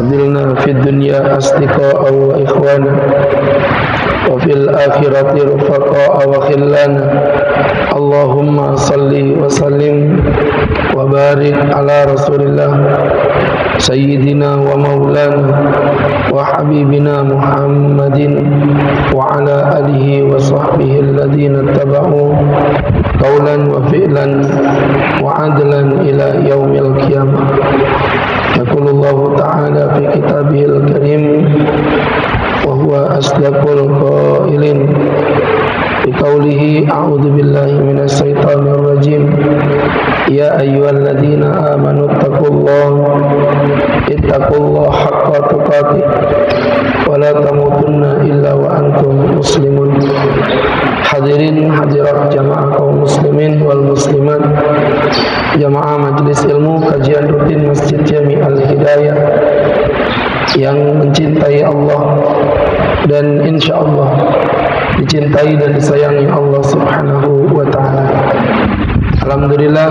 زلنا في الدنيا أصدقاء وإخوانا وفي الآخرة رفقاء وخلانا اللهم صل وسلم وبارك على رسول الله سيدنا ومولانا وحبيبنا محمد وعلى آله وصحبه الذين اتبعوا قولا وفعلا وعدلا إلى يوم القيامة. يقول الله تعالى في كتابه الكريم وهو أصدق القائلين بقوله أعوذ بالله من الشيطان الرجيم يا أيها الذين آمنوا اتقوا الله حق تقاته ولا تموتن إلا وأنتم مسلمون. Hadirin hadirat jamaah kaum muslimin wal muslimat, jamaah majelis ilmu kajian rutin Masjid Jami Al-Hidayah yang mencintai Allah dan insyaallah dicintai dan disayangi Allah Subhanahu wa taala. Alhamdulillah,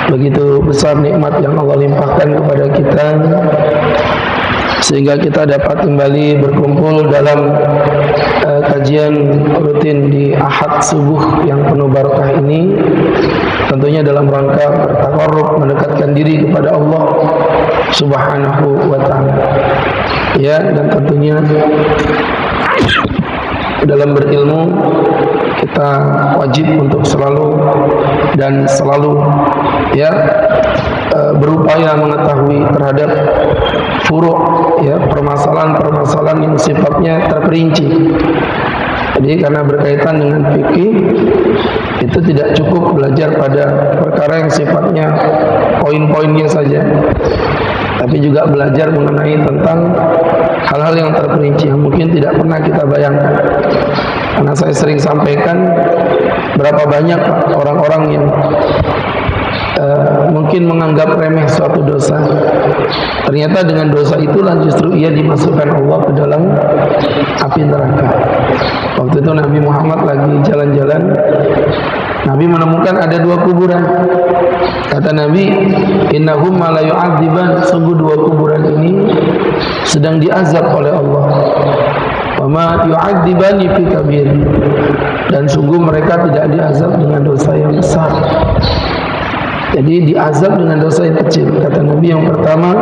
begitu besar nikmat yang Allah limpahkan kepada kita sehingga kita dapat kembali berkumpul dalam kajian rutin di Ahad subuh yang penuh barakah ini, tentunya dalam rangka bertakarrub, mendekatkan diri kepada Allah Subhanahu wa taala. Ya, dan tentunya dalam berilmu kita wajib untuk selalu berupaya mengetahui terhadap furu', ya, permasalahan-permasalahan yang sifatnya terperinci. Jadi karena berkaitan dengan fikih, itu tidak cukup belajar pada perkara yang sifatnya poin-poinnya saja, tapi juga belajar mengenai tentang hal-hal yang terperinci yang mungkin tidak pernah kita bayangkan. Karena saya sering sampaikan berapa banyak orang-orang yang mungkin menganggap remeh suatu dosa. Ternyata dengan dosa itulah justru ia dimasukkan Allah ke dalam api neraka. Waktu itu Nabi Muhammad lagi jalan-jalan, Nabi menemukan ada dua kuburan. Kata Nabi, innahum la yu'adziban, sungguh dua kuburan ini sedang diazab oleh Allah. Wa ma yu'adzibani fi kabir, dan sungguh mereka tidak diazab dengan dosa yang besar. Jadi diazab dengan dosa yang kecil. Kata Nabi yang pertama,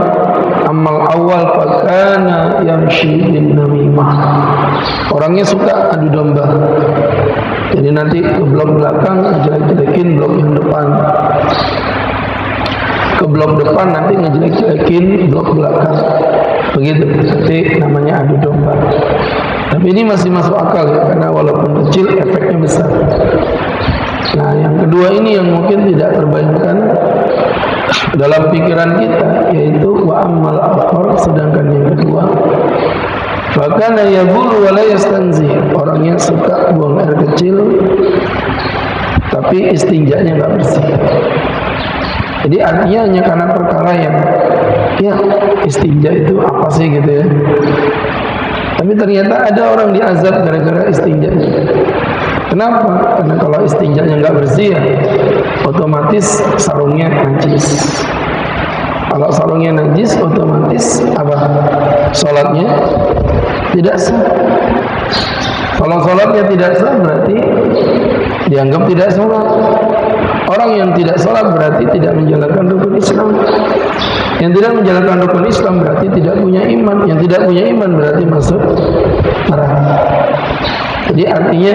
amal awal fakana yamshi bin namimah, orangnya suka adu domba. Jadi nanti ke blok belakang ngejelek-jelekin blok yang depan, ke blok depan nanti ngejelek-jelekin blok belakang. Begitu, jadi namanya adu domba. Tapi ini masih masuk akal ya, karena walaupun kecil efeknya besar. Nah, yang kedua ini yang mungkin tidak terbayangkan dalam pikiran kita, yaitu wa ammal akhar, sedangkan yang kedua fakana yabulu wa la yastanzi, orangnya suka buang air kecil tapi istinjanya enggak bersih. Jadi artinya hanya karena perkara yang ya istinja itu apa sih gitu ya. Tapi ternyata ada orang diazab gara-gara istinjanya. Kenapa? Karena kalau istinjanya nggak bersih ya, otomatis sarungnya najis. Kalau sarungnya najis, otomatis apa? Sholatnya tidak sah. Kalau sholatnya tidak sah, berarti dianggap tidak sholat. Orang yang tidak sholat berarti tidak menjalankan rukun Islam. Yang tidak menjalankan rukun Islam berarti tidak punya iman. Yang tidak punya iman berarti masuk neraka. Jadi artinya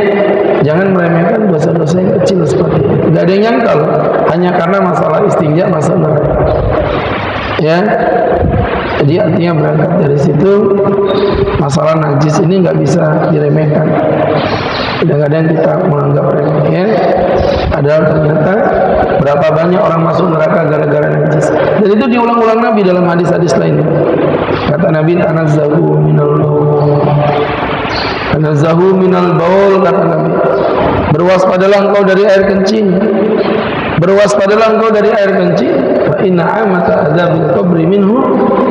jangan meremehkan dosa-dosa yang kecil seperti itu. Tidak ada yang nyangkal hanya karena masalah istinja masuk neraka. Ya, jadi artinya berangkat dari situ, masalah najis ini nggak bisa diremehkan. Kadang-kadang kita menganggap remeh, ya. Padahal ternyata berapa banyak orang masuk neraka gara-gara najis. Dan itu diulang-ulang Nabi dalam hadis-hadis lainnya. Kata Nabi, tanazzahu minal baul, tanazzahu minal baul, kata Nabi. Berwaspadalah engkau dari air kencing. Berwaspadalah engkau dari air kencing. Fa inna amata adzabil qabri minhu,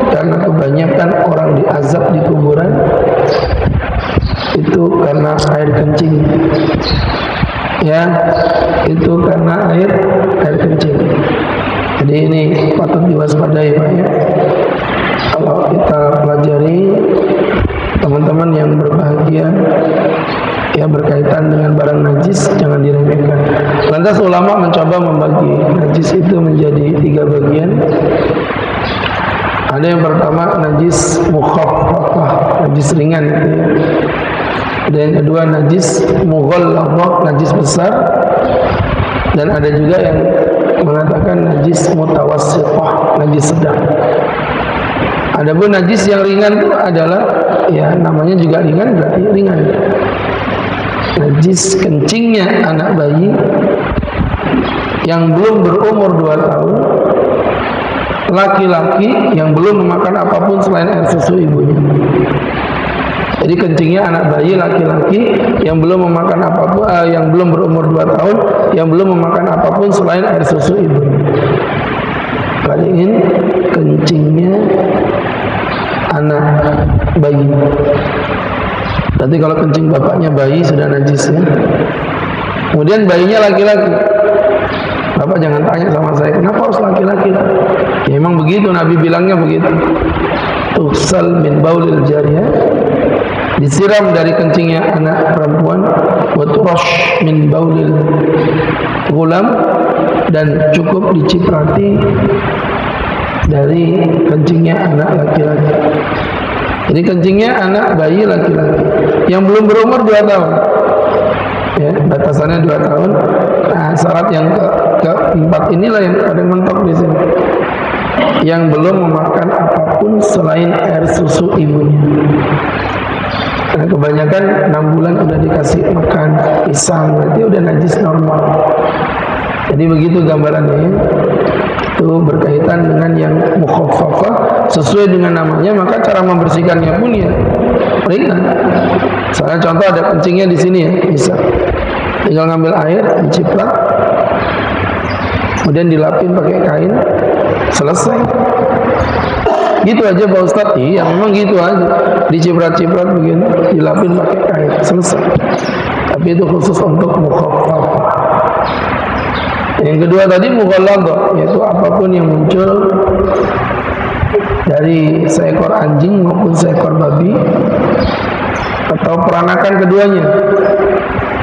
karena kebanyakan orang diazab di kuburan itu karena air kencing. Ya, itu karena air kencing. Jadi ini patut diwaspadai, Pak, ya. kalau kita pelajari, teman-teman yang berbahagia, ya berkaitan dengan barang najis jangan diremehkan. Lantas ulama mencoba membagi najis itu menjadi 3 bagian. Ada yang pertama najis mukhaffafah, najis ringan gitu ya. Ada yang kedua najis mughallazah, najis besar. Dan ada juga yang mengatakan najis mutawassithah, najis sedang. Adapun najis yang ringan itu adalah, ya namanya juga ringan, berarti ringan. Najis kencingnya anak bayi yang belum berumur 2 tahun, laki-laki yang belum memakan apapun selain air susu ibunya. Jadi kencingnya anak bayi laki-laki yang belum memakan apapun, yang belum berumur 2 tahun, yang belum memakan apapun selain air susu ibunya. Kalian kencingnya anak bayi. Nanti kalau kencing bapaknya bayi sudah najis ya. Kemudian bayinya laki-laki. Bapak jangan tanya sama saya, kenapa harus laki-laki? Ya emang begitu, Nabi bilangnya begitu. Tughsal min baulil jariyah, disiram dari kencingnya anak perempuan, wa turash min baulil ghulam, dan cukup diciprati dari kencingnya anak laki-laki. Jadi kencingnya anak bayi laki-laki yang belum berumur 2 tahun. Ya, batasannya 2 tahun. Nah, syarat yang keempat inilah yang ada mentok di sini. Yang belum memakan apapun selain air susu ibunya. Nah, kebanyakan 6 bulan udah dikasih makan pisang, berarti udah najis normal. Jadi begitu gambarannya. Itu berkaitan dengan yang mukhaffafah, sesuai dengan namanya, maka cara membersihkannya pun ya ringan. Misalnya contoh ada kencingnya di sini ya, bisa tinggal ngambil air, diciprat, kemudian dilapin pakai kain, selesai. Gitu aja Pak Ustadz. Iya memang gitu aja, diciprat-ciprat begini, dilapin pakai kain, selesai. Tapi itu khusus untuk mukhaffafah. Yang kedua tadi mughallazah, yaitu apapun yang muncul dari seekor anjing maupun seekor babi atau peranakan keduanya.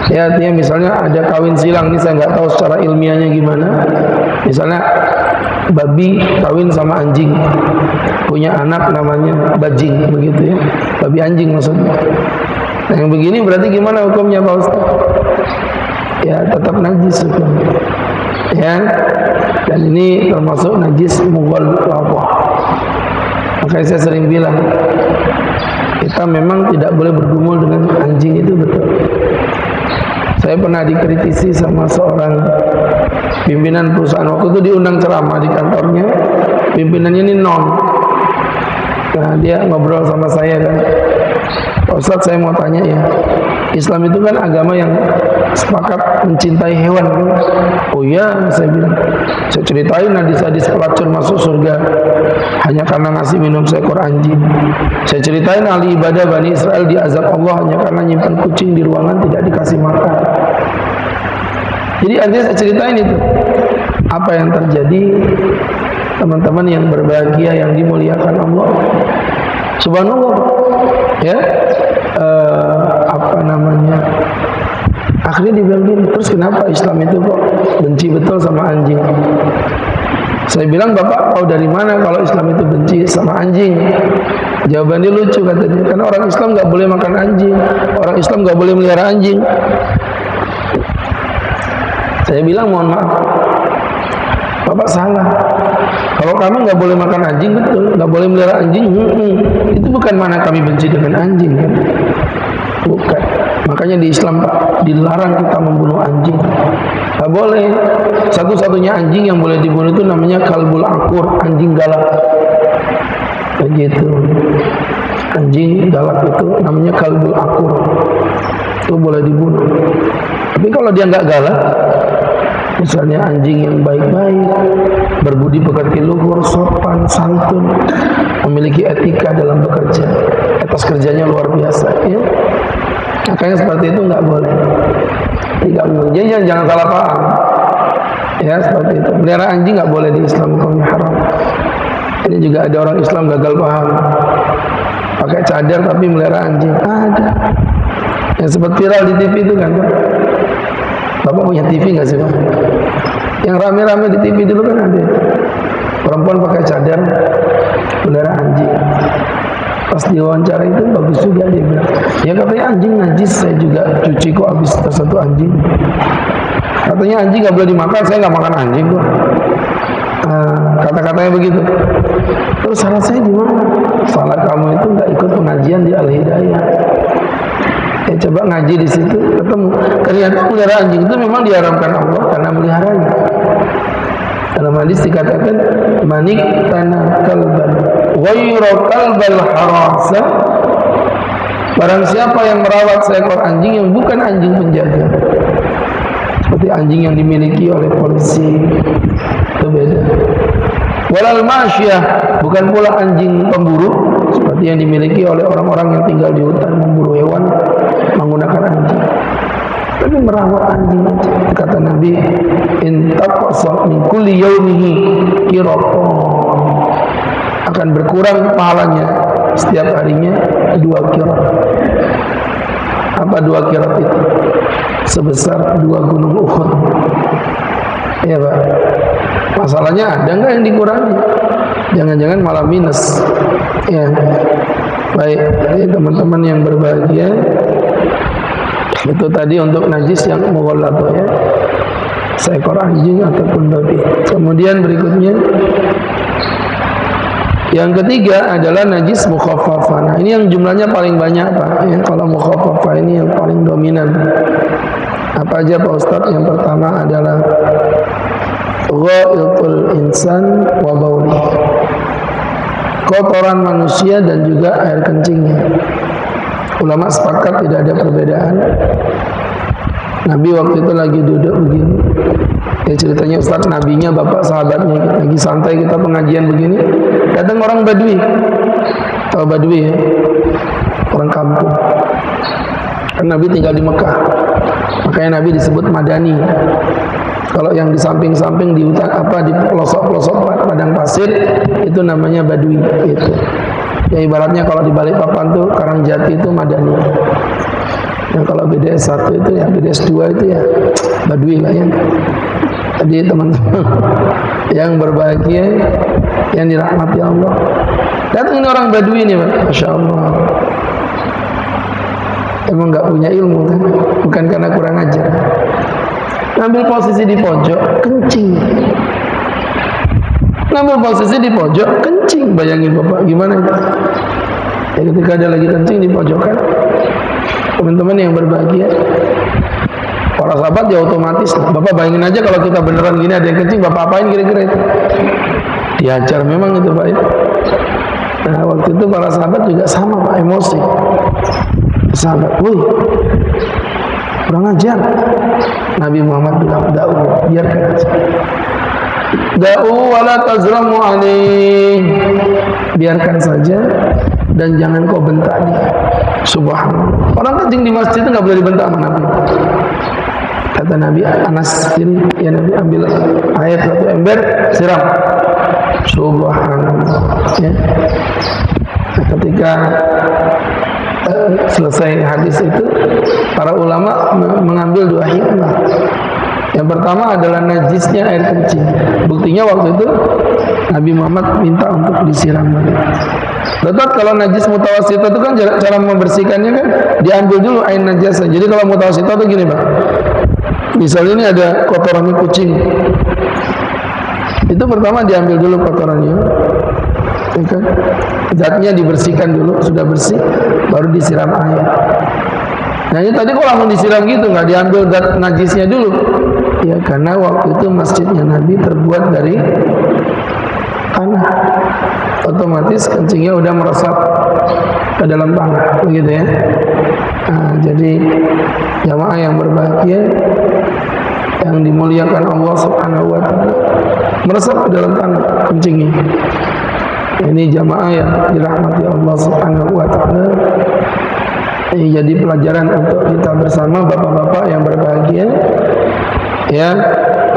Ya artinya misalnya ada kawin silang, ini saya nggak tahu secara ilmiahnya gimana. Misalnya babi kawin sama anjing, punya anak namanya bajing, begitu ya, babi anjing maksudnya. Nah yang begini berarti gimana hukumnya Pak Ustaz? Ya tetap najis hukumnya. Ya, dan ini termasuk najis mughallazah. Makanya saya sering bilang, kita memang tidak boleh bergumul dengan anjing, itu betul. Saya pernah dikritisi sama seorang pimpinan perusahaan, waktu itu diundang ceramah di kantornya, pimpinannya ini non. Nah dia ngobrol sama saya kan, Pak Ustadz saya mau tanya ya, Islam itu kan agama yang sepakat mencintai hewan kan? Oh iya, saya bilang, saya ceritain hadis-hadis pelacur masuk surga hanya karena ngasih minum seekor anjing. Saya ceritain ahli ibadah Bani Israel diazab Allah hanya karena nyimpan kucing di ruangan tidak dikasih makan. Jadi artinya saya ceritain itu apa yang terjadi, teman-teman yang berbahagia, yang dimuliakan Allah. Subhanallah ya, apa namanya, akhirnya dibilang gini, terus kenapa Islam itu kok benci betul sama anjing? Saya bilang, Bapak tahu dari mana kalau Islam itu benci sama anjing? Jawabannya lucu katanya, karena orang Islam nggak boleh makan anjing, orang Islam nggak boleh melihara anjing. Saya bilang mohon maaf, Bapak salah. Kalau kami nggak boleh makan anjing, betul, nggak boleh melihara anjing, itu bukan mana kami benci dengan anjing kan? Bukan. Makanya di Islam Pak, dilarang kita membunuh anjing. Nggak boleh. Satu-satunya anjing yang boleh dibunuh itu namanya kalbul akur, anjing galak. Begitu. Anjing galak itu namanya kalbul akur, itu boleh dibunuh. Tapi kalau dia nggak galak, misalnya anjing yang baik-baik, berbudi pekerti luhur, sopan, santun, memiliki etika dalam bekerja, etos kerjanya luar biasa, ya. Makanya seperti itu nggak boleh. Tidak boleh. Jadi jangan salah paham. Ya seperti itu. Melihara anjing nggak boleh di Islam, hukumnya haram. Ini juga ada orang Islam gagal paham, pakai cadar tapi melihara anjing. Ada yang sempat viral di TV itu kan, Bapak punya TV nggak sih Pak? Yang rame-rame di TV dulu kan ada perempuan pakai cadar melihara anjing. Pas diwawancara itu bagus juga, dia bilang, ya katanya anjing najis, saya juga cuci kok habis tersatu anjing. Katanya anjing nggak boleh dimakan, saya nggak makan anjing kok. Kata-katanya begitu. Terus salah saya di mana? Salah kamu itu nggak ikut pengajian di Al-Hidayah. Ya coba ngaji di situ, ketemu. Ternyata melihara anjing itu memang diharamkan Allah karena meliharanya. Dalam hadis dikatakan, manik tanah kalban, ghayra kalbal harasa. Barang siapa yang merawat seekor anjing yang bukan anjing penjaga, seperti anjing yang dimiliki oleh polisi, itu beda. Walal masyah, bukan pula anjing pemburu seperti yang dimiliki oleh orang-orang yang tinggal di hutan memburu hewan menggunakan anjing. Tapi merawat anjing, kata Nabi, intaqasa min kulli yaumihi qiratan, akan berkurang pahalanya setiap harinya 2 qirat. Apa 2 qirat itu? Sebesar 2 gunung Uhud. Ya Pak. Masalahnya ada nggak yang dikurangi? Jangan-jangan malah minus. Ya. Baik, jadi teman-teman yang berbahagia, itu tadi untuk najis yang mughalladhah ya, seekor anjing ataupun babi. Kemudian berikutnya yang ketiga adalah najis mukhaffafah. Nah, ini yang jumlahnya paling banyak Pak ya. Kalau mukhaffafah ini yang paling dominan. Apa aja Pak Ustaz? Yang pertama adalah ghaitul insan wa bauli, kotoran manusia dan juga air kencingnya. Ulama sepakat tidak ada perbedaan. Nabi waktu itu lagi duduk begini, ya ceritanya Ustaz, nabinya bapak sahabatnya, lagi santai kita pengajian begini, datang orang Badui. Tahu Badui ya? Orang kampung. Kan Nabi tinggal di Mekah, makanya Nabi disebut Madani. Kalau yang di samping-samping di hutan apa, di pelosok-pelosok padang pasir, itu namanya Badui itu. Ya ibaratnya kalau di Balikpapan tuh Karangjati itu Madani. Yang kalau BDS 1 itu ya, BDS 2 itu ya Badui lah ya. Jadi teman-teman yang berbahagia, yang dirahmati Allah, datang ini orang Badui ini Pak, Masya Allah. Emang nggak punya ilmu kan? Bukan karena kurang ajar. Ngambil posisi di pojok, kencing. Ngambil posisi di pojok, kencing. Bayangin Bapak, gimana itu? Ya, ketika ada lagi kencing di pojokan, teman-teman yang berbahagia, para sahabat ya otomatis. Bapak bayangin aja kalau kita beneran gini ada yang kencing, Bapak apain kira-kira itu? Diajar memang itu Pak. Nah waktu itu para sahabat juga sama Pak, emosi. Sahabat, wih, kurang ajar. Nabi Muhammad bilang, da'u, biarkan aja. Da'u wala tazlamu alaih, biarkan saja dan jangan kau bentak dia. Subhanallah. Orang kencing di masjid itu nggak boleh dibentak sama Nabi. Kata Nabi, Anas ini ya Nabi ambil air 1 ember, siram. Subhanallah. Ya. Ketika selesai hadis itu, para ulama mengambil 2 hikmah. Yang pertama adalah najisnya air kencing. Buktinya waktu itu Nabi Muhammad minta untuk disiram. Tetap kalau najis mutawasithah itu kan cara membersihkannya kan diambil dulu air najasnya. Jadi kalau mutawasithah itu gini Pak, misalnya ini ada kotorannya kucing, itu pertama diambil dulu kotorannya, ya kan? Zatnya dibersihkan dulu, sudah bersih baru disiram air. Nah ini tadi kok langsung disiram gitu, nggak diambil zat najisnya dulu? Ya karena waktu itu masjidnya Nabi terbuat dari tanah, otomatis kencingnya udah meresap ke dalam tanah, begitu ya. Nah, jadi jamaah yang berbahagia, yang dimuliakan Allah Subhanahu wa taala, meresap ke dalam tanah kencingnya. Ini jamaah yang dirahmati Allah Subhanahu wa taala. Ini jadi pelajaran untuk kita bersama bapak-bapak yang berbahagia. Ya,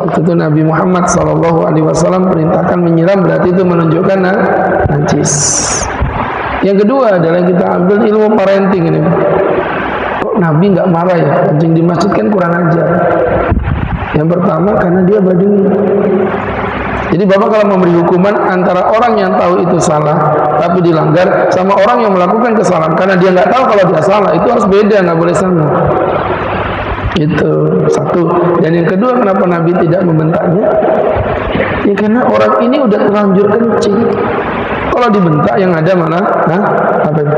Waktu itu Nabi Muhammad SAW perintahkan menyiram, berarti itu menunjukkan najis. Yang kedua adalah kita ambil ilmu parenting ini. Kok Nabi nggak marah ya? Kencing di masjid kan kurang ajar. Yang pertama karena dia badui. Jadi Bapak kalau memberi hukuman antara orang yang tahu itu salah tapi dilanggar sama orang yang melakukan kesalahan karena dia nggak tahu kalau dia salah, itu harus beda, nggak boleh sama. Itu satu. Dan yang kedua, kenapa Nabi tidak membentaknya? Ya karena orang ini udah terlanjur kencing. Kalau dibentak yang ada malah apa itu?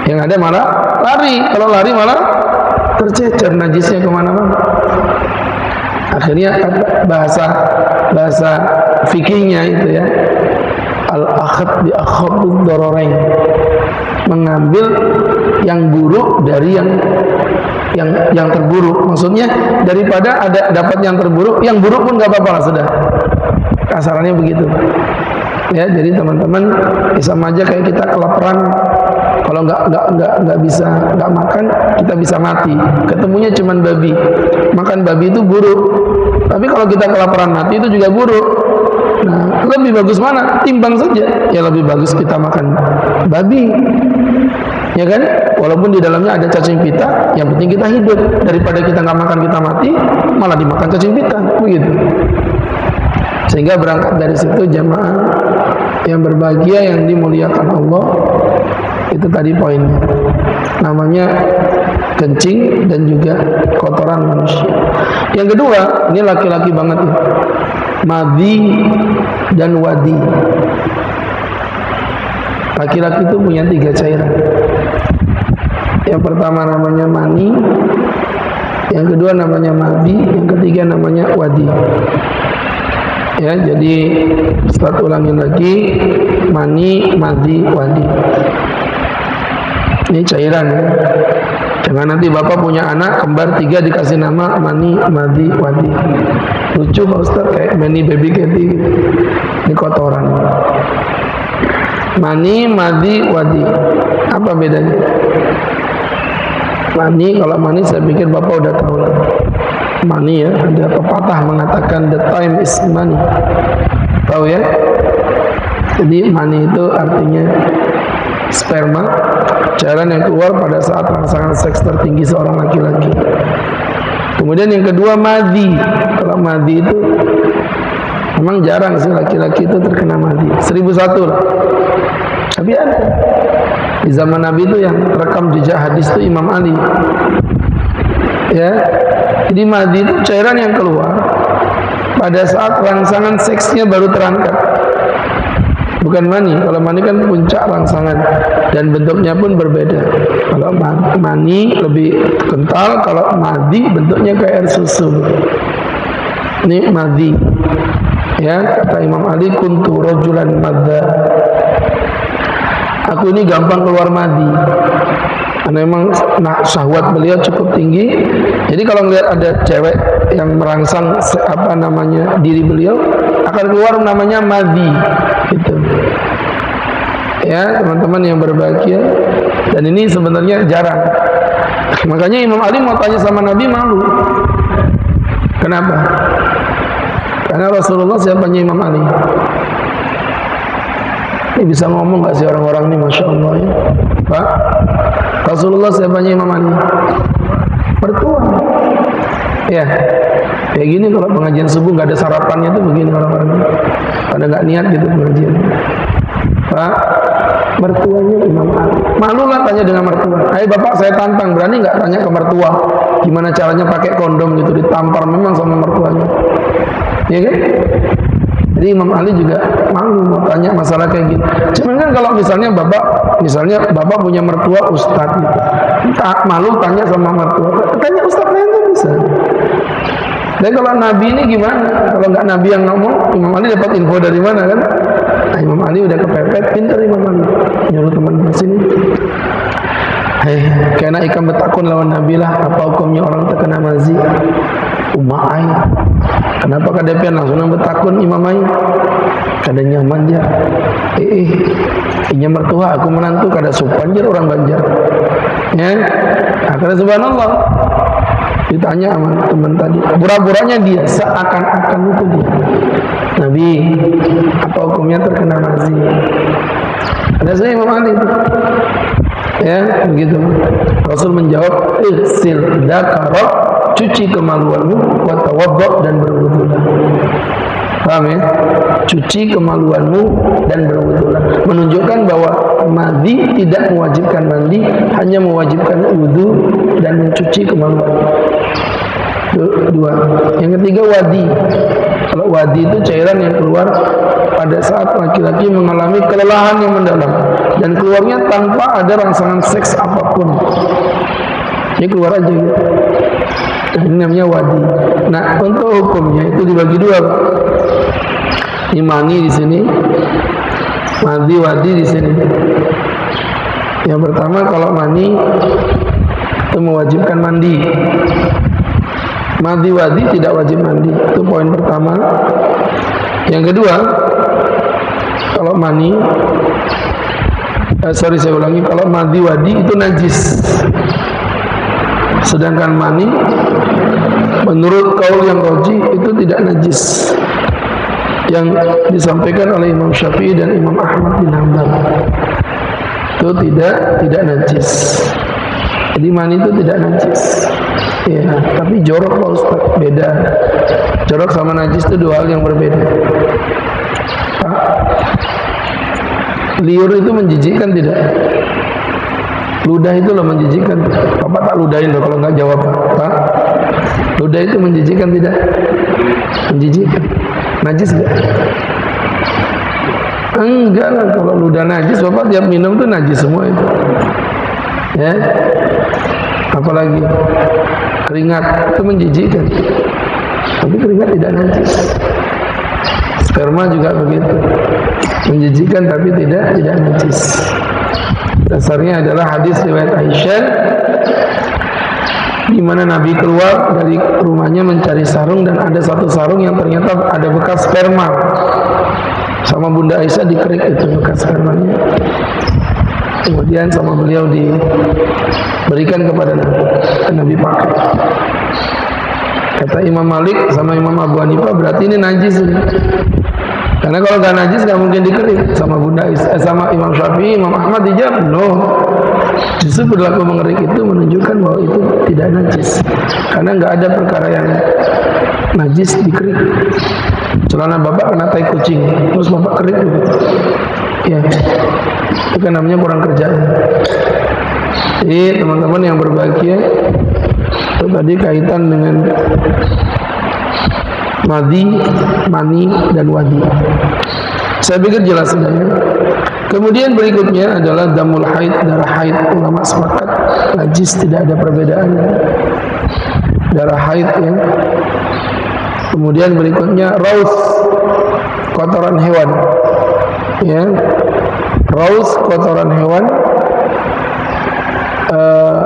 Yang ada malah lari. Kalau lari malah tercecer najisnya kemana-mana. Akhirnya bahasa fikihnya itu ya, al-akhad bi akhadud dararain, mengambil yang buruk dari yang terburuk. Maksudnya daripada ada dapat yang terburuk, yang buruk pun nggak apa-apa lah, sudah. Kasarannya begitu. Ya, jadi teman-teman sama aja kayak kita kelaparan. Kalau nggak bisa nggak makan, kita bisa mati. Ketemunya cuman babi. Makan babi itu buruk. Tapi kalau kita kelaparan mati itu juga buruk. Nah, lebih bagus mana? Timbang saja. Ya lebih bagus kita makan babi. Ya kan? Walaupun di dalamnya ada cacing pita, yang penting kita hidup. Daripada kita nggak makan kita mati, malah dimakan cacing pita. Begitu. Sehingga berangkat dari situ jamaah yang berbahagia, yang dimuliakan Allah, itu tadi poinnya. Namanya kencing dan juga kotoran manusia. Yang kedua, ini laki-laki banget ya. Madhi dan wadi. Laki-laki itu punya 3 cairan. Yang pertama namanya mani, yang kedua namanya madhi, yang ketiga namanya wadi. Ya, jadi Ustaz ulangi lagi, mani, madhi, wadi. Ini cairan ya. Jangan nanti Bapak punya anak kembar 3 dikasih nama mani, madhi, wadi. Lucu Pak Ustaz, kayak mani baby candy gitu. Ini kotoran. Mani, madhi, wadi. Apa bedanya? Mani, kalau mani saya pikir Bapak udah tahu lah. Mani ya, ada pepatah mengatakan the time is money. Tahu ya? Jadi mani itu artinya sperma, cairan yang keluar pada saat rangsangan seks tertinggi seorang laki-laki. Kemudian yang kedua madhi. Kalau madhi itu memang jarang sih laki-laki itu terkena madhi. 1001 lah. Tapi ada. Di zaman Nabi itu yang rekam jejak hadis itu Imam Ali. Ya. Jadi madhi itu cairan yang keluar pada saat rangsangan seksnya baru terangkat. Bukan mani. Kalau mani kan puncak rangsangan dan bentuknya pun berbeda. Kalau mani lebih kental, kalau madhi bentuknya kayak air susu. Ini madhi. Ya, kata Imam Ali, kuntu rajulan madha. Aku ini gampang keluar madhi. Karena memang syahwat beliau cukup tinggi. Jadi kalau melihat ada cewek yang merangsang diri beliau, akan keluar namanya madhi. Gitu. Ya, teman-teman yang berbahagia. Dan ini sebenarnya jarang. Makanya Imam Ali mau tanya sama Nabi, malu. Kenapa? Karena Rasulullah siapanya Imam Ali. Ini bisa ngomong gak sih orang-orang ini, Masya Allah ya. Pak, Rasulullah siapanya Imam Ali? Mertua. Ya, kayak gini kalau pengajian subuh gak ada sarapannya tuh begini orang-orang ini. Pada gak niat gitu pengajian. Pak, mertuanya Imam Ali. Malu lah tanya dengan mertua. Hai Bapak, saya tantang, berani gak tanya ke mertua gimana caranya pakai kondom gitu, ditampar memang sama mertuanya. Ya kan? Jadi Imam Ali juga malu mau tanya masalah kayak gitu. Cuman kan kalau misalnya Bapak punya mertua ustadz gitu, malu tanya sama mertua, tanya ustadz lain tuh bisa. Dan kalau Nabi ini gimana? Kalau nggak Nabi yang ngomong, Imam Ali dapat info dari mana kan? Nah, Imam Ali udah kepepet, pintar Imam Ali, nyuruh teman di sini. Hei, kena ikan betakun lawan Nabi lah. Apa hukumnya orang terkena mazi? Umai. Kenapa kadepian langsung nang betakun Imam Ai? Kada nyaman aja. Inya mertua aku menantu kada sopan jer orang Banjar. Ya. Akhirnya subhanallah. Ditanya sama teman tadi, pura-puranya dia, seakan-akan itu dia. Nabi, apa hukumnya terkena mazi? Ada saya Imam Ali itu. Ya, begitu. Rasul menjawab, "Igsil dzakarok, cuci kemaluanmu, wa tawaddo dan berwudulah." Paham ya? Cuci kemaluanmu dan berwudulah. Menunjukkan bahwa mandi tidak mewajibkan mandi, hanya mewajibkan wudu dan mencuci kemaluan. Dua. Yang ketiga wadi. Kalau wadi itu cairan yang keluar pada saat laki-laki mengalami kelelahan yang mendalam dan keluarnya tanpa ada rangsangan seks apapun. Jadi keluar aja gitu. Ini namanya wadi. Nah, untuk hukumnya itu dibagi dua, Pak. Ini mani di sini, madi wadi di sini. Yang pertama, kalau mani itu mewajibkan mandi. Madi wadi tidak wajib mandi. Itu poin pertama. Yang kedua, kalau mani, saya ulangi, kalau madi wadi itu najis. Sedangkan mani menurut kaul yang roji itu tidak najis, yang disampaikan oleh Imam Syafi'i dan Imam Ahmad bin Hanbal. Itu tidak najis. Jadi mani itu tidak najis. Ya, tapi jorok Pak Ustaz, beda. Jorok sama najis itu dua hal yang berbeda. Pak, liur itu menjijikkan tidak? Ludah itu loh menjijikkan. Bapak tak ludahin loh kalau nggak jawab, Pak. Ludah itu menjijikkan tidak? Menjijikkan. Najis enggak? Enggak lah, kalau ludah najis, Bapak tiap minum tuh najis semua itu. Ya. Apalagi keringat itu menjijikkan. Tapi keringat tidak najis. Sperma juga begitu. Menjijikkan tapi tidak najis. Dasarnya adalah hadis riwayat Aisyah di mana Nabi keluar dari rumahnya mencari sarung dan ada satu sarung yang ternyata ada bekas sperma. Sama Bunda Aisyah dikerik itu bekas spermanya. Kemudian sama beliau diberikan kepada Nabi. Nabi pakai. Kata Imam Malik sama Imam Abu Hanifah, berarti ini najis ini. Karena kalau nggak najis nggak mungkin dikerik. Sama Bunda sama Imam Syafi'i, Imam Ahmad dijawab, no. Justru perilaku mengerik itu menunjukkan bahwa itu tidak najis. Karena nggak ada perkara yang najis dikerik. Celana bapak kena tai kucing, terus bapak kerik gitu. Ya, itu kan namanya kurang kerjaan. Jadi teman-teman yang berbahagia, itu tadi kaitan dengan madi, mani, dan wadi. Saya pikir jelas sudah ya. Kemudian berikutnya adalah damul haid, darah haid. Ulama sepakat najis, tidak ada perbedaan. Darah haid ya. Kemudian berikutnya raus, kotoran hewan. Ya, raus, kotoran hewan.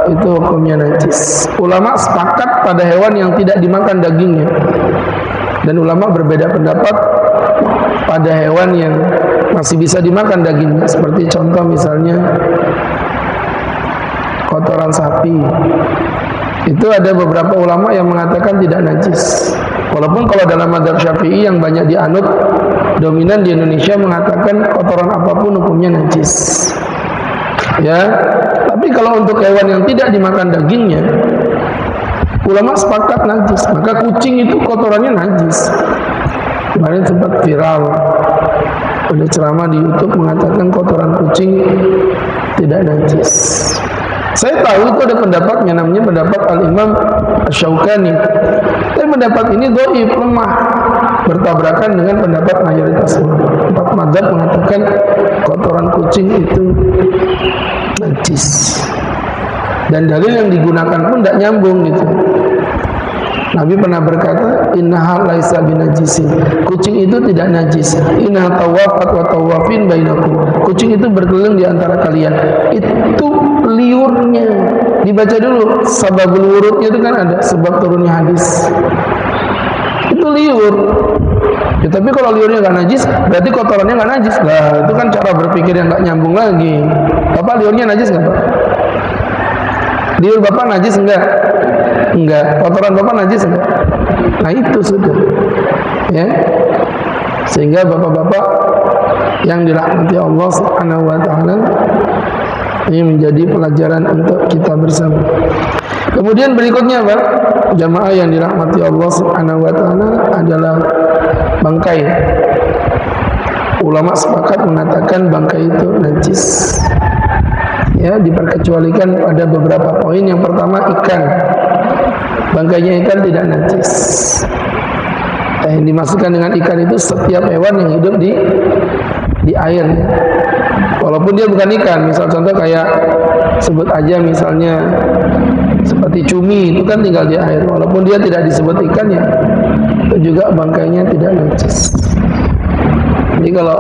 Itu hukumnya najis. Ulama sepakat pada hewan yang tidak dimakan dagingnya. Dan ulama berbeda pendapat pada hewan yang masih bisa dimakan dagingnya. Seperti contoh misalnya kotoran sapi. Itu ada beberapa ulama yang mengatakan tidak najis. Walaupun kalau dalam mazhab Syafi'i yang banyak dianut, dominan di Indonesia mengatakan kotoran apapun hukumnya najis. Ya, tapi kalau untuk hewan yang tidak dimakan dagingnya, ulama sepakat najis. Maka kucing itu kotorannya najis. Kemarin sempat viral, ada ceramah di YouTube mengatakan kotoran kucing tidak najis. Saya tahu itu ada pendapatnya, namanya pendapat Al-Imam Asy-Syaukani. Tapi pendapat ini dhaif, lemah, bertabrakan dengan pendapat mayoritas ulama. Empat mazhab mengatakan kotoran kucing itu najis. Dan dalil yang digunakan pun tidak nyambung gitu. Nabi pernah berkata, innaha laisa binajisin. Kucing itu tidak najis. Innaha tawafat wa tawafin bainakum. Kucing itu berkeliling di antara kalian. Itu liurnya. Dibaca dulu sababul wurudnya itu kan ada sebab turunnya hadis. Itu liur. Ya, tapi kalau liurnya nggak najis, berarti kotorannya nggak najis. Lah, itu kan cara berpikir yang nggak nyambung lagi. Bapak liurnya najis nggak Pak? Liur Bapak najis enggak? Enggak. Kotoran bapak najis enggak? Nah itu sudah. Ya. Sehingga bapak-bapak yang dirahmati Allah Subhanahu wa taala, ini menjadi pelajaran untuk kita bersama. Kemudian berikutnya Pak, jamaah yang dirahmati Allah Subhanahu wa taala adalah bangkai. Ulama sepakat mengatakan bangkai itu najis. Ya, diperkecualikan pada beberapa poin. Yang pertama ikan. Bangkainya ikan tidak najis. Yang dimaksudkan dengan ikan itu setiap hewan yang hidup di air. Walaupun dia bukan ikan, misal contoh kayak sebut aja misalnya seperti cumi, itu kan tinggal di air. Walaupun dia tidak disebut ikan ya, itu juga bangkainya tidak najis. Jadi kalau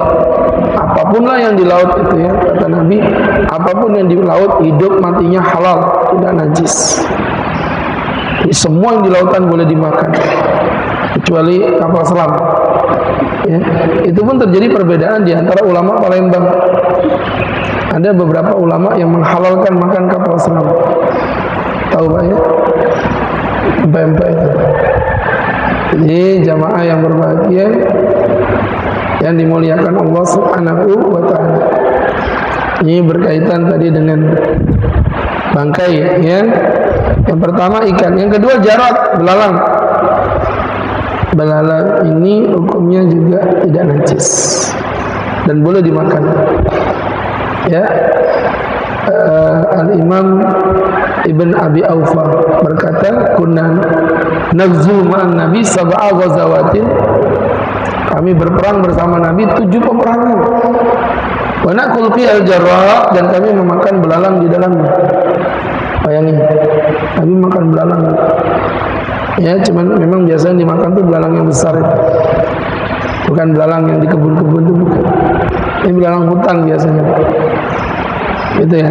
apapun lah yang di laut itu ya, kata Nabi, apapun yang di laut hidup matinya halal, tidak najis. Jadi semua yang di lautan boleh dimakan, kecuali kapal selam. Ya, itu pun terjadi perbedaan di antara ulama Palembang. Ada beberapa ulama yang menghalalkan makan kapal selam. Tahu Pak ya? Empek-empek itu. Jadi jamaah yang berbahagia, yang dimuliakan Allah Subhanahu wa taala. Ini berkaitan tadi dengan bangkai ya. Yang pertama ikan, yang kedua jarat, belalang. Belalang ini hukumnya juga tidak najis dan boleh dimakan. Ya. Al-Imam Ibn Abi Aufa berkata, "Kunna nagzu ma'an Nabi sab'a ghazawatin." Kami berperang bersama Nabi 7 peperangan. Wa naqul fi al-jarrah, dan kami memakan belalang di dalamnya. Bayangin, Nabi makan belalang. Ya, cuman memang biasanya dimakan tuh belalang yang besar itu. Bukan belalang yang di kebun-kebun itu, bukan. Ini belalang hutan biasanya. Gitu ya.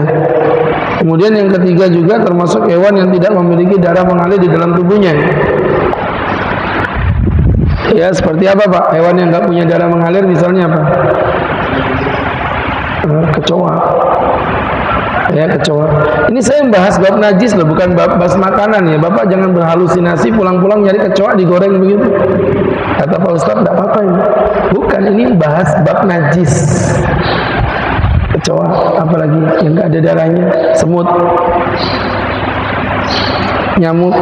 Kemudian yang ketiga juga termasuk hewan yang tidak memiliki darah mengalir di dalam tubuhnya. Ya, seperti apa Pak? Hewan yang nggak punya darah mengalir misalnya apa? Kecoa. Ya, kecoa. Ini saya membahas bab najis loh, bukan bahas makanan ya. Bapak jangan berhalusinasi pulang-pulang nyari kecoa digoreng begitu. Kata Pak Ustaz, tidak apa-apa ini. Bukan, ini bahas bab najis. Kecoa, apalagi yang nggak ada darahnya, semut, nyamuk,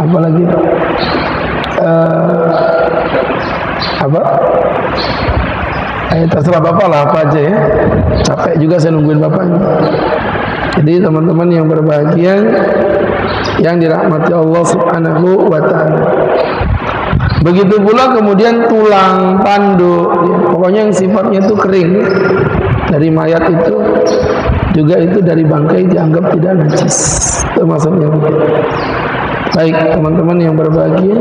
apalagi apa? Terserah Bapak lah apa aja ya. Capek juga saya nungguin Bapaknya. Jadi teman-teman yang berbahagia, yang dirahmati Allah Subhanahu wa taala. Begitu pula kemudian tulang, tanduk, ya, pokoknya yang sifatnya itu kering dari mayat itu, juga itu dari bangkai dianggap tidak najis. Itu maksudnya. Baik teman-teman yang berbahagia,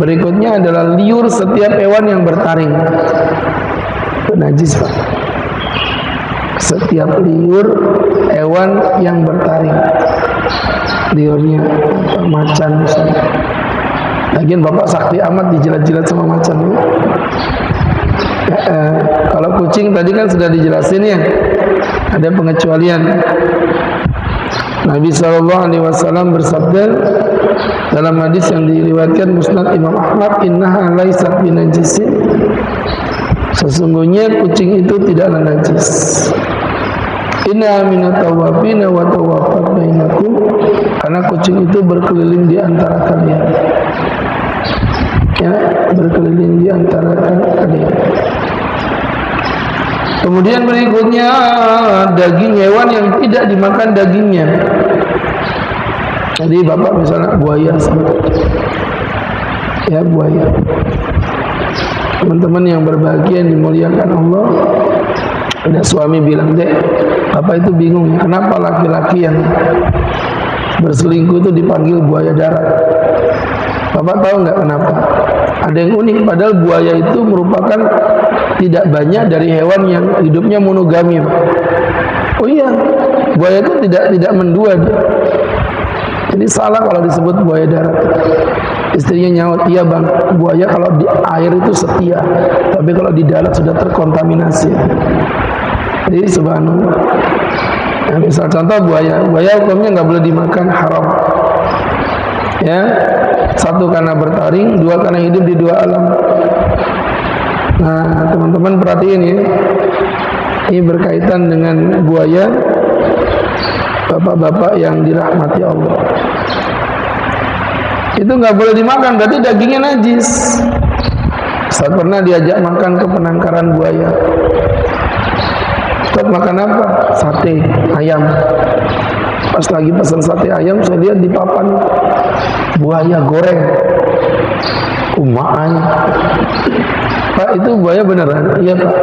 berikutnya adalah liur setiap hewan yang bertaring. Itu najis Pak. Setiap liur hewan yang bertaring, liurnya macan misalnya. Lagian Bapak sakti amat dijilat-jilat sama macan. Kalau kucing tadi kan sudah dijelasin ya, ada pengecualian. Nabi SAW bersabda dalam hadis yang diriwayatkan Musnad Imam Ahmad, "Innaha laysat binajisin." Sesungguhnya kucing itu tidaklah najis. "Inna minat tawafina wa tawafat bainakum." Karena kucing itu berkeliling di antara kalian. Ya, berkeliling di antara kalian. Kemudian berikutnya daging hewan yang tidak dimakan dagingnya. Jadi Bapak misalnya buaya, ya buaya. Teman-teman yang berbahagia, yang dimuliakan Allah, ada suami bilang, "Dek, Bapak itu bingung, kenapa laki-laki yang berselingkuh itu dipanggil buaya darat?" Bapak tahu nggak kenapa? Ada yang unik, padahal buaya itu merupakan tidak banyak dari hewan yang hidupnya monogami. Oh iya, buaya itu tidak mendua. Jadi salah kalau disebut buaya darat. Istrinya nyaut, "Iya bang, buaya kalau di air itu setia, tapi kalau di darat sudah terkontaminasi." Jadi subhanallah. Nah, misal contoh buaya hukumnya nggak boleh dimakan, haram. Ya, satu karena bertaring, dua karena hidup di dua alam. Nah, teman-teman perhatiin ya, ini berkaitan dengan buaya, bapak-bapak yang dirahmati Allah. Itu nggak boleh dimakan, berarti dagingnya najis. Saat pernah diajak makan ke penangkaran buaya. Ustaz makan apa? Sate ayam. Pas lagi pesan sate ayam, saya lihat di papan buaya goreng. Umaanya. Pak, itu buaya beneran? Iya Pak.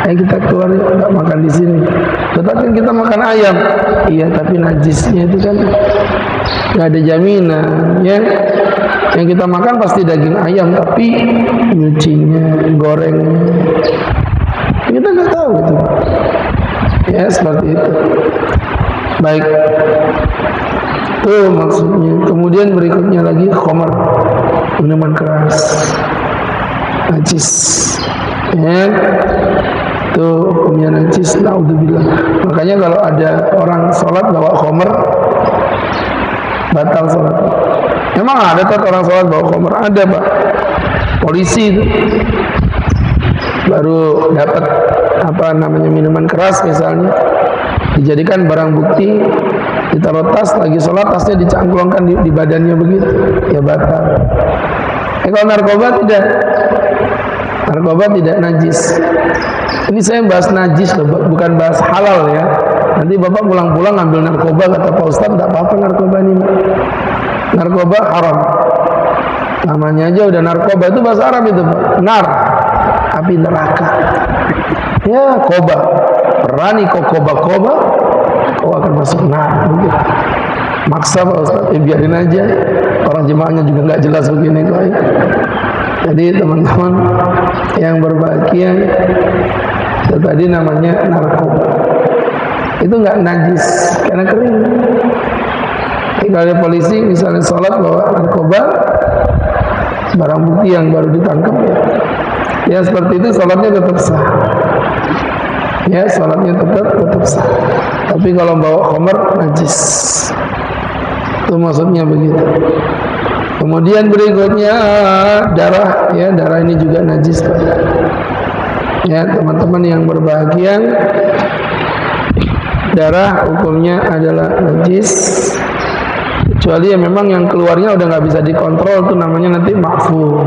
Ayo kita keluar ya, nggak makan di sini. Tetapi kita makan ayam. Iya, tapi najisnya itu kan nggak ada jaminan, ya. Yang kita makan pasti daging ayam, tapi nyucinya, gorengnya, kita nggak tahu itu. Ya seperti itu. Baik. Tuh maksudnya. Kemudian berikutnya lagi khamar, minuman keras, najis. Ya. Tuh hukumnya najis. Naudzubillah. Makanya kalau ada orang sholat bawa khamar, batal sholat. Memang ada tuh orang sholat bawa khamar, ada Pak. Polisi itu baru dapat minuman keras misalnya, dijadikan barang bukti, ditaruh tas, lagi sholat tasnya dicangklongkan di badannya begitu, ya batal. Kalau narkoba tidak, narkoba tidak najis. Ini saya bahas najis loh, bukan bahas halal ya. Nanti bapak pulang-pulang ngambil narkoba, kata Pak Ustadz, tidak apa-apa narkoba ini. Narkoba haram. Namanya aja udah narkoba, itu bahasa Arab itu Pak. Nar, api neraka. Ya, koba. Berani kau koba-koba, kau akan masuk nar. Begitu. Maksa Pak Ustaz, biarin aja. Orang jemaahnya juga nggak jelas begini kok. Jadi teman-teman yang berbahagia, itu tadi namanya narkoba. Itu nggak najis karena kering. Kalau ada polisi misalnya sholat bawa narkoba, barang bukti yang baru ditangkap ya seperti itu, sholatnya tetap sah. Ya sholatnya tetap sah. Tapi kalau bawa khamar najis. Itu maksudnya begitu. Kemudian berikutnya darah, ya darah ini juga najis. Ya teman-teman yang berbahagia, darah hukumnya adalah najis. Kecuali ya memang yang keluarnya udah nggak bisa dikontrol, itu namanya nanti ma'fu.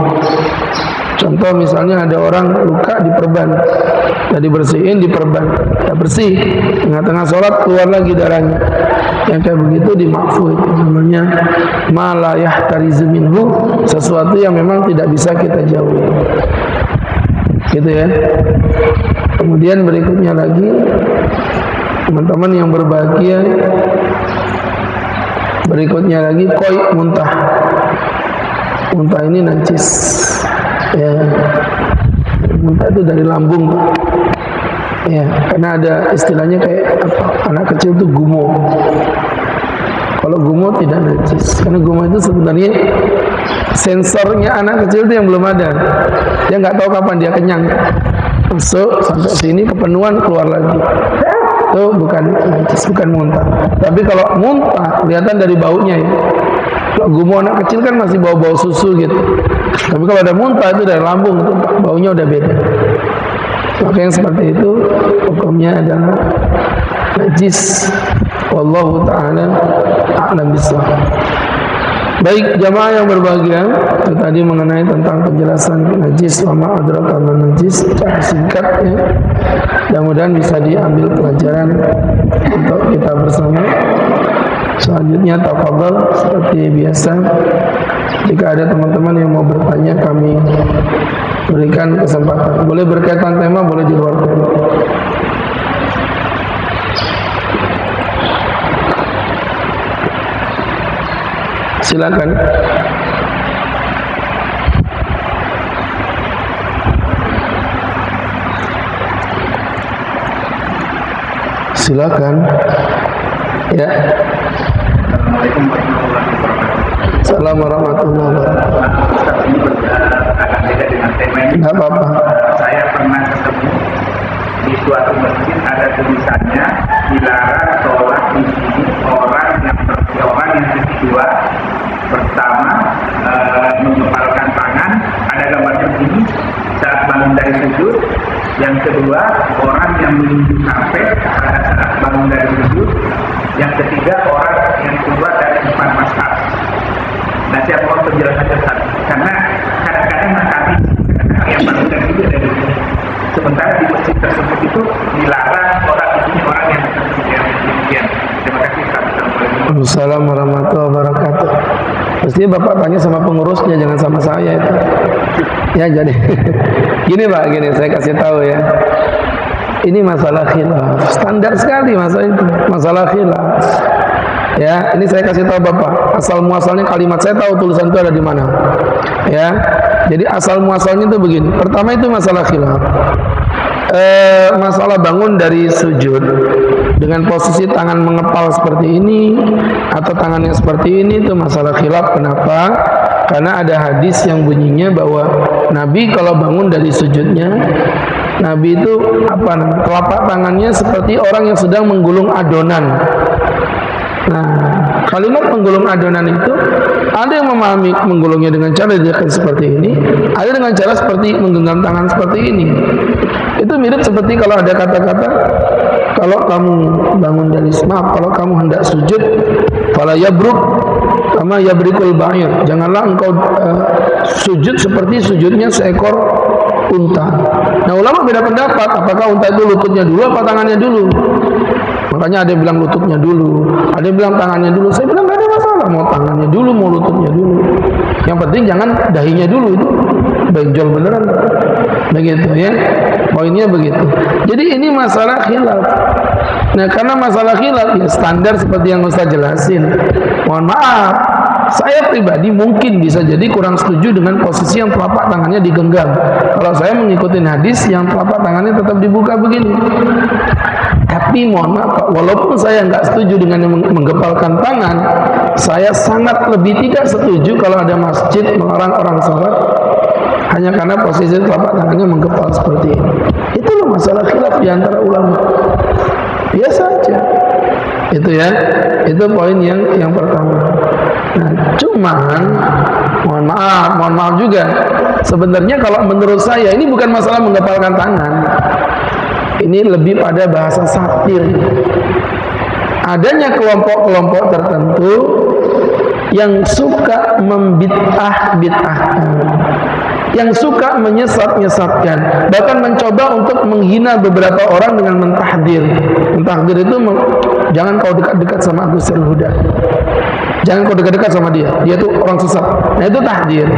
Contoh misalnya ada orang luka diperban, udah dibersihin diperban, ya bersih, tengah-tengah sholat keluar lagi darahnya. Yang kayak begitu di ma'fu, itu namanya ma la yahtarizu minhu, sesuatu yang memang tidak bisa kita jauhi. Gitu ya. Kemudian berikutnya lagi, teman-teman yang berbahagia, berikutnya lagi koi, muntah. Muntah ini najis. Ya. Muntah itu dari lambung. Ya, karena ada istilahnya kayak apa? Anak kecil itu gumo. Kalau gumo tidak najis. Karena gumo itu sebenarnya sensornya anak kecil itu yang belum ada. Dia nggak tahu kapan dia kenyang. Masuk sampai sini kepenuhan keluar lagi. Itu bukan najis, bukan muntah. Tapi kalau muntah kelihatan dari baunya ya. Kalau gumo anak kecil kan masih bau-bau susu gitu. Tapi kalau ada muntah itu dari lambung, itu baunya udah beda. Maka yang seperti itu hukumnya adalah najis. Wallahu ta'ala a'lam bishawab. Baik jamaah yang berbahagia, itu tadi mengenai tentang penjelasan najis, wa ma adraka ma najis, secara singkat ya. Mudah-mudahan bisa diambil pelajaran untuk kita bersama. Selanjutnya tafadhal seperti biasa, jika ada teman-teman yang mau bertanya kami berikan kesempatan. Boleh berkaitan tema, boleh di luar tema. Silakan. Silakan. Ya. Assalamualaikum warahmatullahi wabarakatuh. Ini agak beda dengan tema ini. Tidak apa-apa. Saya pernah ketemu di suatu masjid ada tulisannya dilarang kedua, orang yang menunjuk sampai pada saat bangun dari sujud. Yang ketiga, orang yang keluar dari 4 mazhab. Nah, saya mohon penjelasan satu, karena kadang-kadang kami yang bangun dari sujud dari sementara di masjid tersebut itu dilarang orang ini orang yang demikian. Terima kasih. Assalamualaikum warahmatullahi wabarakatuh. Pasti Bapak tanya sama pengurusnya, jangan sama saya itu. Ya jadi gini Pak, gini saya kasih tahu ya. Ini masalah khilaf, standar sekali masalah itu, masalah khilaf. Ya, ini saya kasih tahu Bapak, asal muasalnya kalimat saya tahu tulisan itu ada di mana. Ya, jadi asal muasalnya itu begini. Pertama itu masalah khilaf. Masalah bangun dari sujud dengan posisi tangan mengepal seperti ini atau tangannya seperti ini itu masalah khilaf. Kenapa? Karena ada hadis yang bunyinya bahwa Nabi kalau bangun dari sujudnya, Nabi itu telapak tangannya seperti orang yang sedang menggulung adonan. Nah, kalimat menggulung adonan itu ada yang memahami menggulungnya dengan cara seperti ini, ada dengan cara seperti menggenggam tangan seperti ini. Itu mirip seperti kalau ada kata-kata, kalau kamu bangun dari kalau kamu hendak sujud, fala yabruk kama yabrikul ba'ir. Janganlah engkau sujud seperti sujudnya seekor unta. Nah, ulama beda pendapat, apakah unta itu lututnya dulu apa tangannya dulu? Makanya ada yang bilang lututnya dulu, ada yang bilang tangannya dulu. Saya bilang nggak ada masalah, mau tangannya dulu, mau lututnya dulu. Yang penting jangan dahinya dulu, itu benjol beneran. Begitu ya, poinnya begitu. Jadi ini masalah khilaf. Nah, karena masalah khilaf ya standar seperti yang Ustaz jelasin. Mohon maaf, saya pribadi mungkin bisa jadi kurang setuju dengan posisi yang telapak tangannya digenggam. Kalau saya mengikuti hadis yang telapak tangannya tetap dibuka begini. Tapi mohon maaf Pak, walaupun saya nggak setuju dengan yang menggepalkan tangan, saya sangat lebih tidak setuju kalau ada masjid melarang orang sholat hanya karena posisi telapak tangannya menggepal seperti ini. Itu loh masalah khilaf di antara ulama. Biasa aja. Itu ya, itu poin yang pertama. Nah, cuman mohon maaf juga. Sebenarnya kalau menurut saya ini bukan masalah menggepalkan tangan. Ini lebih pada bahasa satir. Adanya kelompok-kelompok tertentu yang suka membid'ahkan, yang suka menyesat-nyesatkan, bahkan mencoba untuk menghina beberapa orang dengan mentahdir. Mentahdir itu jangan kau dekat-dekat sama Agus Huda. Jangan kau dekat-dekat sama dia tuh orang sesat. Nah, itu tahdir.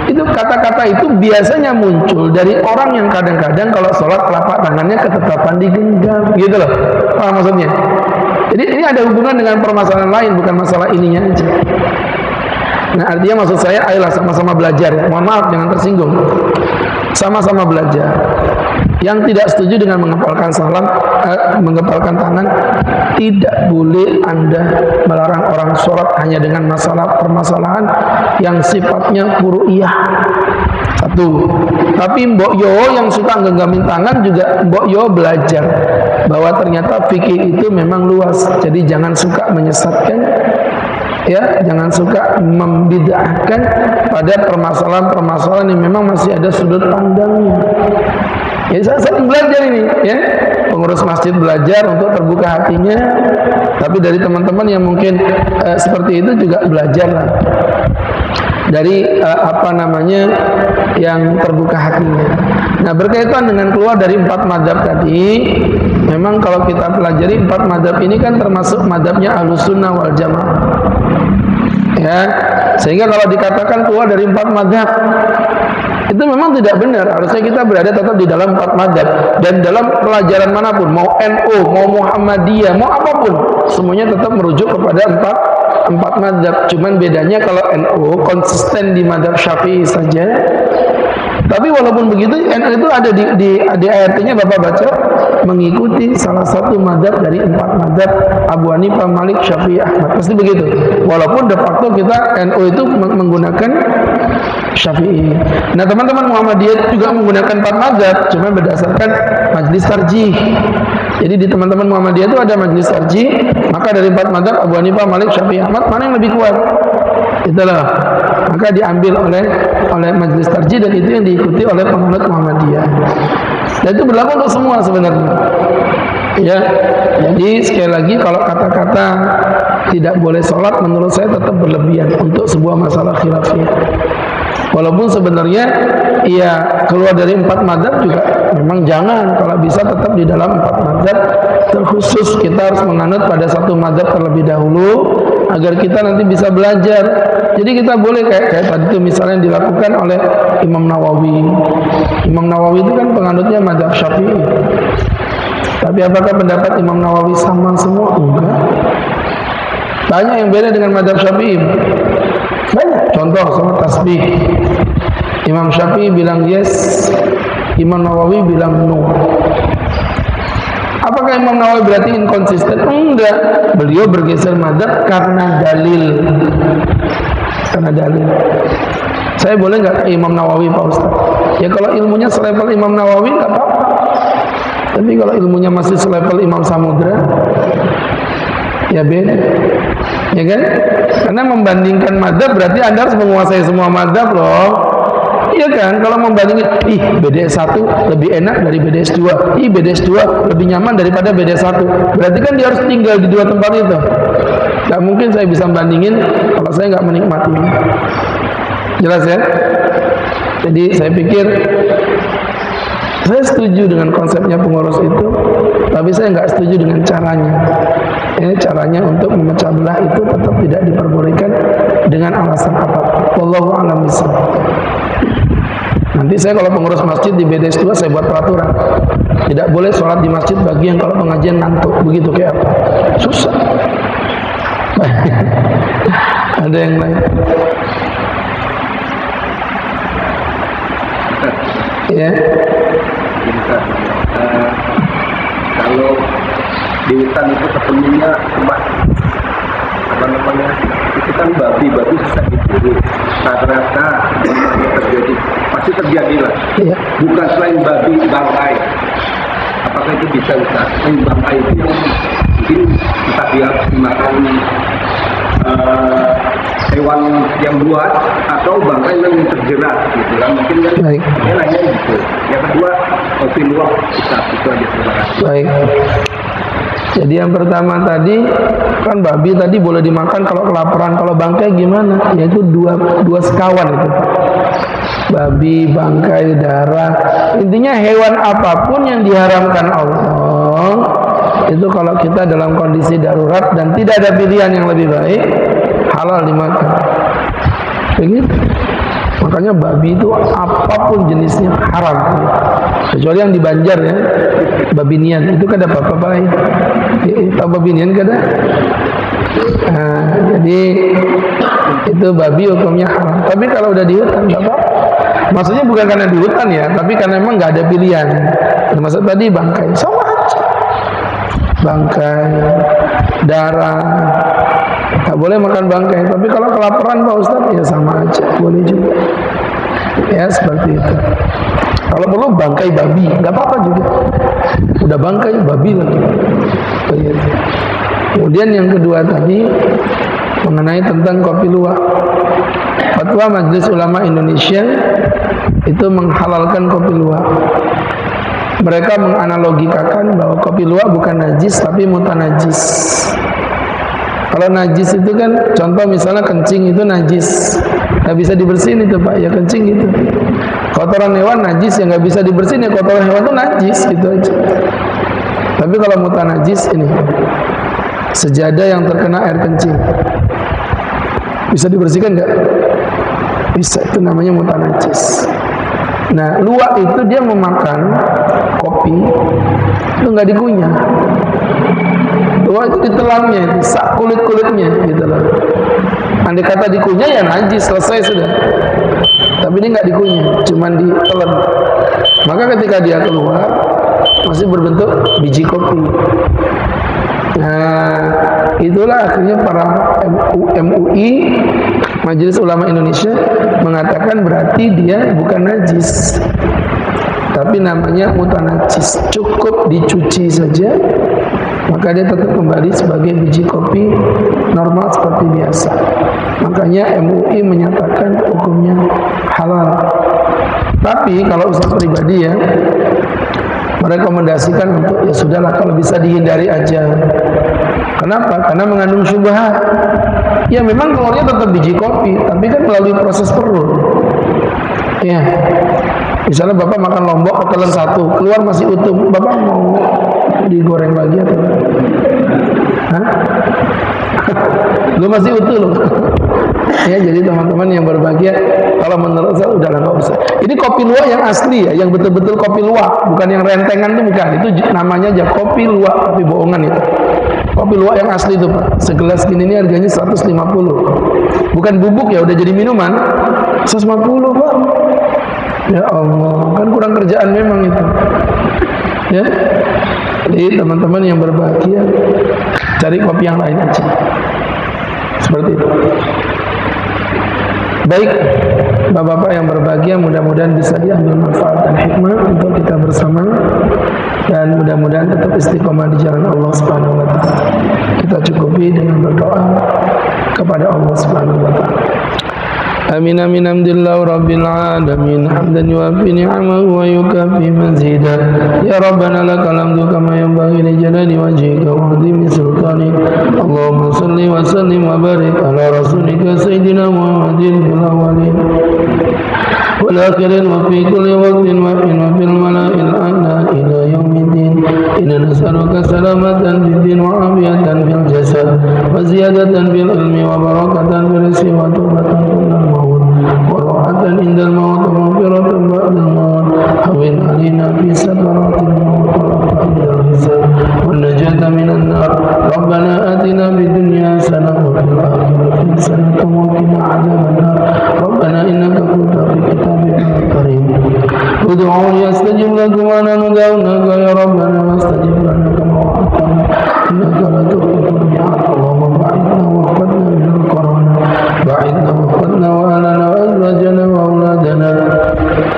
Itu kata-kata itu biasanya muncul dari orang yang kadang-kadang kalau sholat telapak tangannya ketetapan digenggam, gitu loh. Paham maksudnya? Jadi ini ada hubungan dengan permasalahan lain, bukan masalah ininya aja. Nah, artinya maksud saya, ayolah sama-sama belajar ya. Mohon maaf, jangan tersinggung. Sama-sama belajar. Yang tidak setuju dengan mengepalkan menggepalkan tangan, tidak boleh Anda melarang orang sholat hanya dengan permasalahan yang sifatnya furu'iyah. Satu. Tapi Mbok Yo yang suka genggamin tangan juga Mbok Yo belajar bahwa ternyata fikih itu memang luas. Jadi jangan suka menyesatkan, ya, jangan suka membid'ahkan pada permasalahan-permasalahan yang memang masih ada sudut pandangnya. Ya, saya sering belajar ini, ya, pengurus masjid belajar untuk terbuka hatinya. Tapi dari teman-teman yang mungkin seperti itu juga belajarlah dari yang terbuka hatinya. Nah, berkaitan dengan keluar dari 4 mazhab tadi, memang kalau kita pelajari 4 mazhab ini kan termasuk mazhabnya Ahlussunnah wal Jamaah. Ya, sehingga kalau dikatakan keluar dari 4 mazhab, itu memang tidak benar. Harusnya kita berada tetap di dalam 4 mazhab. Dan dalam pelajaran manapun, mau NU, mau Muhammadiyah, mau apapun, semuanya tetap merujuk kepada 4 mazhab. Cuman bedanya kalau NU konsisten di mazhab Syafi'i saja. Tapi walaupun begitu, NU itu ada di ART-nya Bapak baca, mengikuti salah satu mazhab dari 4 mazhab, Abu Hanifah, Malik, Syafi'i, Ahmad. Pasti begitu. Walaupun de facto kita NU itu menggunakan Syafi'i. Nah, teman-teman Muhammadiyah juga menggunakan 4 mazhab, cuma berdasarkan majlis tarjih. Jadi di teman-teman Muhammadiyah itu ada majlis tarjih, maka dari 4 mazhab Abu Hanifah, Malik, Syafi'i, Ahmad, mana yang lebih kuat? Itulah. Maka diambil oleh majlis tarjih, dan itu yang diikuti oleh penganut Muhammadiyah. Dan itu berlaku untuk semua sebenarnya. Ya, jadi sekali lagi kalau kata-kata tidak boleh sholat menurut saya tetap berlebihan untuk sebuah masalah khilafiyah. Walaupun sebenarnya ya keluar dari 4 madzhab juga memang jangan, kalau bisa tetap di dalam 4 madzhab terkhusus. Kita harus menganut pada satu madzhab terlebih dahulu agar kita nanti bisa belajar. Jadi kita boleh kayak tadi itu misalnya dilakukan oleh Imam Nawawi. Imam Nawawi itu kan penganutnya madzhab Syafi'i. Tapi apakah pendapat Imam Nawawi sama semua? Enggak. Banyak yang beda dengan madzhab Syafi'i. Banyak. Contoh soal tasbih. Imam Syafi'i bilang yes, Imam Nawawi bilang no. Apakah Imam Nawawi berarti inkonsisten? Enggak. Beliau bergeser madzhab karena dalil. Karena dalil. Saya boleh nggak ke Imam Nawawi Pak Ustaz? Ya kalau ilmunya selevel Imam Nawawi nggak apa-apa. Tapi kalau ilmunya masih selevel Imam Samudra, ya beda. Ya kan? Karena membandingkan madzhab berarti Anda harus menguasai semua madzhab loh. Iya kan? Kalau membandingkan, BDS 1 lebih enak dari BDS 2. BDS 2 lebih nyaman daripada BDS 1. Berarti kan dia harus tinggal di 2 tempat itu. Gak mungkin saya bisa bandingin kalau saya nggak menikmati. Jelas ya? Jadi saya pikir saya setuju dengan konsepnya pengurus itu, tapi saya nggak setuju dengan caranya. Caranya untuk memecah belah itu tetap tidak diperbolehkan dengan alasan apapun. Wallahu a'lam bishawab. Nanti saya kalau pengurus masjid di BDS 2 saya buat peraturan. Tidak boleh sholat di masjid bagi yang kalau pengajian ngantuk. Begitu kayak apa? Susah. Ada yang lain? Ya. Kalau di hutan itu ketemunya apa namanya, itu kan babi susah diburu. Rata-rata terjadi, pasti terjadi lah. Ya. Bukan selain babi, bangkai. Apakah itu bisa Ustaz? Bangkai itu yang mungkin kita lihat dimakan hewan yang buat atau bangkai yang terjerat gitu kan, mungkin kan dia nanya gitu. Yang kedua, kopi luwak Ustaz, itu aja, terima kasih. Baik. Jadi yang pertama tadi kan babi tadi boleh dimakan kalau kelaparan, kalau bangkai gimana? Yaitu dua sekawan itu. Babi, bangkai, darah. Intinya hewan apapun yang diharamkan Allah itu kalau kita dalam kondisi darurat dan tidak ada pilihan yang lebih baik, halal dimakan. Begitu. Makanya babi itu apapun jenisnya haram. Kecuali yang di Banjar ya, babinian itu kada apa-apa baik. Tahu babinian kada? Nah, jadi itu babi hukumnya haram. Tapi kalau udah di hutan nggak apa-apa. Maksudnya bukan karena di hutan ya, tapi karena memang nggak ada pilihan. Termasuk tadi bangkai, sama aja. Bangkai, darah. Tak boleh makan bangkai, tapi kalau kelaparan Pak Ustaz ya sama aja, boleh juga. Ya seperti itu. Kalau perlu bangkai babi, nggak apa-apa juga. Udah bangkai babi lagi. Begitu. Kemudian yang kedua tadi mengenai tentang kopi luwak. Fatwa Majelis Ulama Indonesia itu menghalalkan kopi luwak. Mereka menganalogikakan bahwa kopi luwak bukan najis tapi mutanajis. Kalau najis itu kan, contoh misalnya kencing itu najis, nggak bisa dibersihin itu Pak, ya kencing gitu. Kotoran hewan najis, yang nggak bisa dibersihin ya kotoran hewan itu najis gitu aja. Tapi kalau mutanajis ini, sejadah yang terkena air kencing, bisa dibersihkan nggak? Bisa, itu namanya mutanajis. Nah, luwak itu dia memakan kopi, itu nggak dikunyah. Luwak itu ditelannya, sak kulit-kulitnya gitu loh. Andai kata dikunyah ya najis, selesai sudah. Tapi ini nggak dikunyah, cuman ditelan. Maka ketika dia keluar masih berbentuk biji kopi. Nah, itulah akhirnya para MUI, Majelis Ulama Indonesia, mengatakan berarti dia bukan najis, tapi namanya mutanajis. Cukup dicuci saja, maka dia tetap kembali sebagai biji kopi normal seperti biasa. Makanya MUI menyatakan hukumnya halal. Tapi kalau usaha pribadi ya, merekomendasikan untuk ya sudahlah kalau bisa dihindari aja. Kenapa? Karena mengandung syubhat. Ya memang keluarnya tetap biji kopi, tapi kan melalui proses perut. Ya, misalnya bapak makan lombok ketelan satu, keluar masih utuh, bapak mau digoreng lagi atau? Hah? Lu masih utuh loh. Ya, jadi teman-teman yang berbahagia, kalau menurut saya udah nggak usah. Ini kopi luwak yang asli ya, yang betul-betul kopi luwak, bukan yang rentengan itu bukan. Itu namanya aja kopi luwak, kopi bohongan itu. Kopi luwak yang asli itu Pak. Segelas gini ini harganya 150. Bukan bubuk ya, udah jadi minuman. 150 Pak. Ya Allah, kan kurang kerjaan memang itu. Ya. Jadi teman-teman yang berbahagia, cari kopi yang lain aja. Seperti itu. Baik, Bapak-bapak yang berbahagia, mudah-mudahan bisa diambil manfaat dan hikmah untuk kita bersama, dan mudah-mudahan tetap istiqomah di jalan Allah Subhanahu wa taala. Kita cukupi dengan berdoa kepada Allah Subhanahu wa taala. Amin amin hamdillah rabbil alamin hamdan yuwafi ni'amahu wa yukafi mazidah. Ya Rabbana lakal hamdu kama yanbaghi li jalali wajhika wa 'azimi sultanik. Allahumma salli wa sallim wa barik ala rasulika sayyidina Muhammadin fil awwalin wal akhirin wa fi kulli waqtin wa fil mala'il a'la ila yaumiddin. Inna nas'aluka salamatan fid din wa afiyatan fil jasad wa ziyadatan fil ilmi wa barakatan fil rizqi wa tawbatan kullal maut wa rahatan indal maut wa maghfiratan ba'dal maut. Hawin alina fi sakaratil maut wa rafa'il hisab wa najata minan nar. Rabbana atina fid dunya hasanah wa fil akhirati hasanah wa qina adzaban nar. Rabbana innaka kunta fi kitabika karim ud'uuni astajib lakum wa ana nad'uka ya Rabbana wastajib lana kama wa'adtana innaka la tukhlifu al-mi'ad. Allahumma ba'idna wa qadna min al-qarana ba'idna wa qadna wa alana wa azwajana wa auladana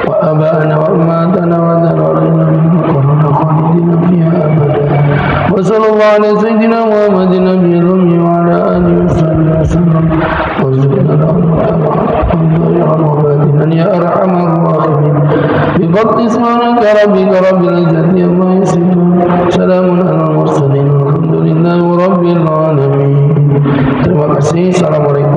wa aba'ana wa ummatana wa dhararina min al-qarana khalidina fiha abada. Wa sallallahu ala sayyidina Muhammadin nabiyil ummi wa ala alihi wa sahbihi wa sallam wa zidna ya arhamar rahimin. Bi fadli ismika rabbika rabbil izzati amma yasifun. Salamun alal mursalin walhamdulillahi rabbil alamin. Terima kasih. Assalamualaikum.